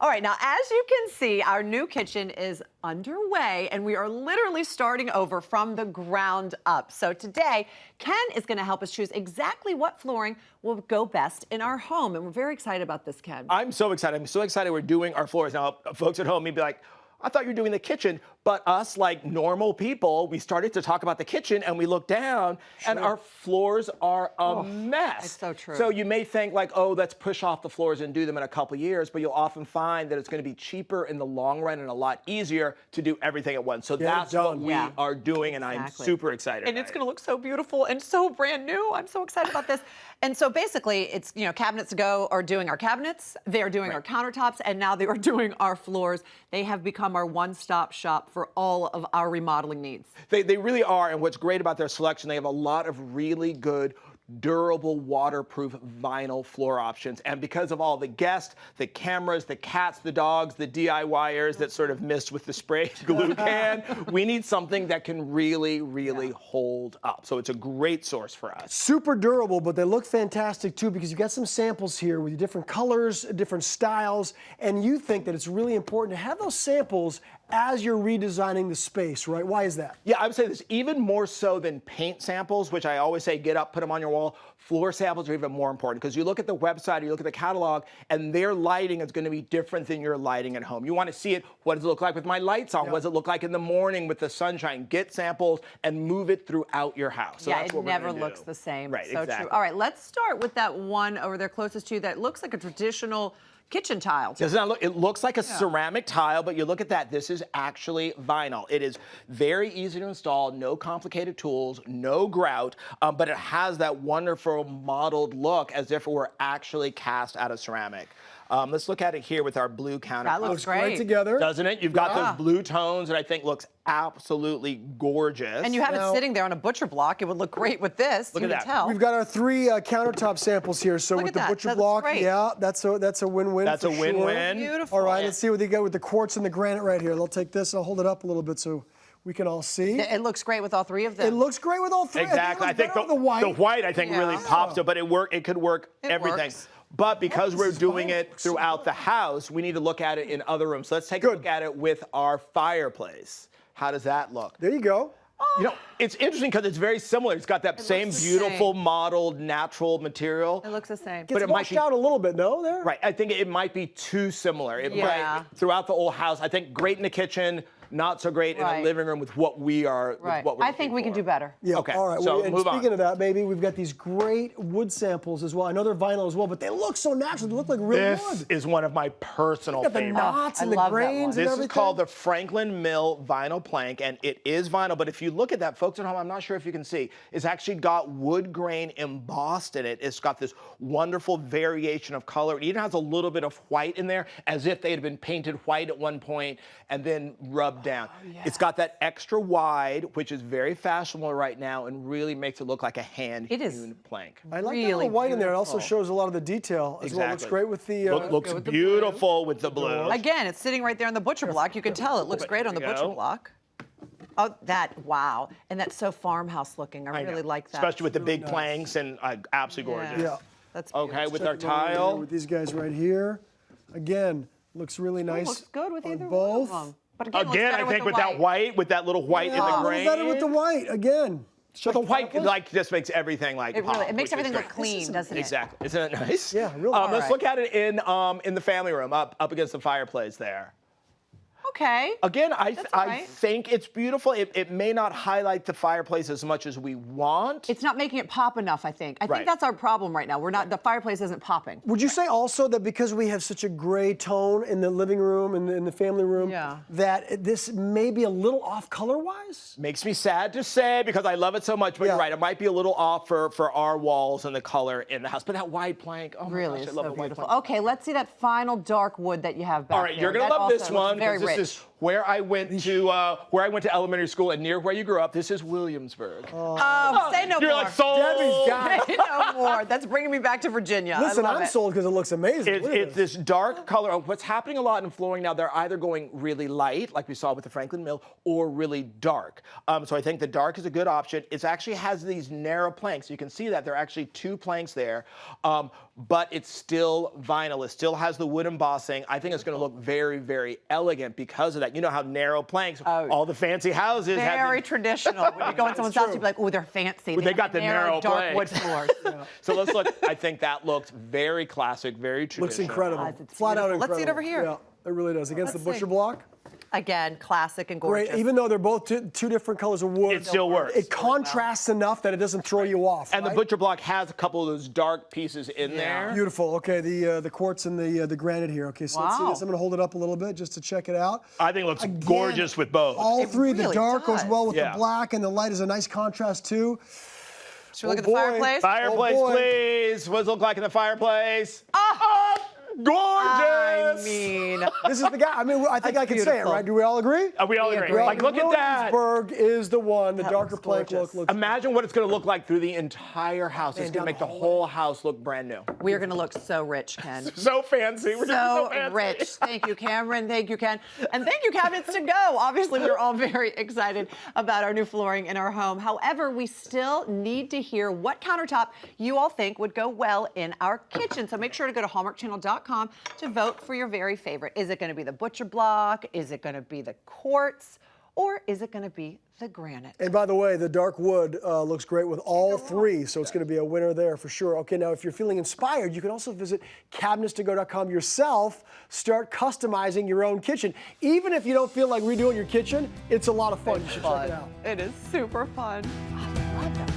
All right, now as you can see, our new kitchen is underway and we are literally starting over from the ground up. So today, Ken is going to help us choose exactly what flooring will go best in our home. And we're very excited about this, Ken. I'm so excited. I'm so excited we're doing our floors. Now, folks at home may be like, I thought you were doing the kitchen, but us like normal people, we started to talk about the kitchen and we look down and our floors are a mess. It's so true. So you may think like, oh, let's push off the floors and do them in a couple years, but you'll often find that it's going to be cheaper in the long run and a lot easier to do everything at once. So that's what we are doing, and I'm super excited. And it's going to look so beautiful and so brand new. I'm so excited about this. And so basically, it's, you know, Cabinets Go are doing our cabinets, they are doing our countertops, and now they are doing our floors. They have become our one-stop shop for all of our remodeling needs. They really are, and what's great about their selection, they have a lot of really good, durable, waterproof vinyl floor options. And because of all the guests, the cameras, the cats, the dogs, the DIYers that sort of missed with the spray glue can, we need something that can really, really hold up. So it's a great source for us. Super durable, but they look fantastic too, because you've got some samples here with different colors, different styles, and you think that it's really important to have those samples as you're redesigning the space, right? Why is that? Yeah, I would say this even more so than paint samples, which I always say get up, put them on your wall. Floor samples are even more important because you look at the website, you look at the catalog, and their lighting is going to be different than your lighting at home. You want to see it, what does it look like with my lights on? What does it look like in the morning with the sunshine? Get samples and move it throughout your house. So that's what we're never gonna looks do. the same. Right, so exactly. true. All right, let's start with that one over there closest to you that looks like a traditional kitchen tile. Does not look, it looks like a ceramic tile, but you look at that, this is actually vinyl. It is very easy to install, no complicated tools, no grout, but it has that wonderful mottled look as if it were actually cast out of ceramic. Let's look at it here with our blue countertop. That looks great. Right together. Doesn't it? You've got those blue tones that I think looks absolutely gorgeous. And you have it sitting there on a butcher block. It would look great with this. Look you at can that. tell. We've got our 3 countertop samples here. So Look with at the that. butcher That looks block, great. yeah, that's a win-win. That's for a win-win. Beautiful. All right, let's see what they got with the quartz and the granite right here. They'll take this, I'll hold it up a little bit so we can all see. It looks great with all 3 of them. It looks great with all 3. Exactly. I think the white. The white I think really pops it, but it could work everything. Works. But because we're doing it throughout the house, we need to look at it in other rooms. So let's take a look at it with our fireplace. How does that look? There you go. You know, it's interesting because it's very similar. It's got that same beautiful mottled natural material. It looks the same. Gets washed out a little bit, no? There. Right. I think it might be too similar. It might, throughout the whole house. I think great in the kitchen, not so great in the living room with what we are. Right. What we're I think we can do better. Yeah. Okay. All right. So and move speaking on. of that, baby, we've got these great wood samples as well. I know they're vinyl as well, but they look so natural. They look like real wood. This is one of my personal Got the favorites. knots and I the love that grains one. and This everything. is called the Franklin Mill vinyl plank, and it is vinyl, but if you look at that, folks at home, I'm not sure if you can see, it's actually got wood grain embossed in it. It's got this wonderful variation of color. It even has a little bit of white in there, as if they had been painted white at one point and then rubbed down. It's got that extra wide, which is very fashionable right now and really makes it look like a hand-hewn plank. I like that little white in there. It also shows a lot of the detail as well. Looks great with the... looks beautiful with the blue. Again, it's sitting right there on the butcher block. You can tell it looks great on the butcher block. Oh, wow. And that's so farmhouse looking. I really like that. Especially with the big planks and absolutely gorgeous. Yeah. That's okay, with our Check it over here tile. with these guys right here. Again, looks really nice. Looks good with on either both. one of them. But Again, I think with that white, with that little white in the A grain. little better with the white, again. But the white just makes everything like It makes which everything is look great. clean, doesn't it? Exactly. Isn't it nice? Yeah, really. Let's look at it in the family room, up against the fireplace there. Okay. Again, I right. think it's beautiful. It may not highlight the fireplace as much as we want. It's not making it pop enough, I think. I think that's our problem right now. The fireplace isn't popping. Would you say also that because we have such a gray tone in the living room and in the family room, that this may be a little off color-wise? Makes me sad to say because I love it so much, but you're right. It might be a little off for our walls and the color in the house. But that wide plank, oh my gosh, I love the white plank. Okay, let's see that final dark wood that you have back there. All right, you're going to love this one because this is is where I went to elementary school, and near where you grew up. This is Williamsburg. Say no You're more. like sold. Debbie's got it. Say no more. That's bringing me back to Virginia. Listen, I love I'm it. sold because it looks amazing. It's this dark color. What's happening a lot in flooring now, they're either going really light, like we saw with the Franklin Mill, or really dark. So I think the dark is a good option. It actually has these narrow planks. You can see that there are actually 2 planks there, but it's still vinyl. It still has the wood embossing. I think it's going to look very, very elegant because of that. You know how narrow planks, all the fancy houses have. Very traditional. When you go in someone's house, you'd be like, oh, they're fancy. They got the narrow dark wood planks. floors. So let's look. I think that looks very classic, very traditional. Looks incredible. It's Flat out beautiful. incredible. Let's see it over here. Yeah, it really does. Against Let's the butcher see. block. Again, classic and gorgeous. Great. Even though they're both two different colors of wood, It still works. It contrasts enough that it doesn't throw you off. And the right? butcher block has a couple of those dark pieces in there. Beautiful. Okay, the quartz and the granite here. Okay, so let's see Wow. this. I'm going to hold it up a little bit just to check it out. I think it looks Again, gorgeous with both. All It three. The really dark goes does. well with Yeah. the black, and the light is a nice contrast too. Should we look at Oh, the boy. fireplace? Fireplace, Oh, boy. please. What does it look like in the fireplace? Oh, Gorgeous! I mean, This is the guy. I mean, I think That's I can say it, beautiful. right? Do we all agree? We all We agree. agree. Like, look at that. Williamsburg is the one. The That darker looks plank gorgeous. looks. Imagine what it's going to look like through the entire house. It's Man, going to down make the the hallway. whole house look brand new. we are going to look so rich, Ken. So fancy. We're gonna So be fancy. rich. Thank you, Cameron. Thank you, Ken. And thank you, Cabinets to Go. Obviously, we're all very excited about our new flooring in our home. However, we still need to hear what countertop you all think would go well in our kitchen. So make sure to go to hallmarkchannel.com to vote for your very favorite. Is it going to be the butcher block? Is it going to be the quartz? Or is it going to be the granite? And by the way, the dark wood looks great with all 3, so it's going to be a winner there for sure. Okay, now if you're feeling inspired, you can also visit cabinetstogo.com yourself. Start customizing your own kitchen. Even if you don't feel like redoing your kitchen, it's a lot of fun. You should check it out. It is super fun. I love that.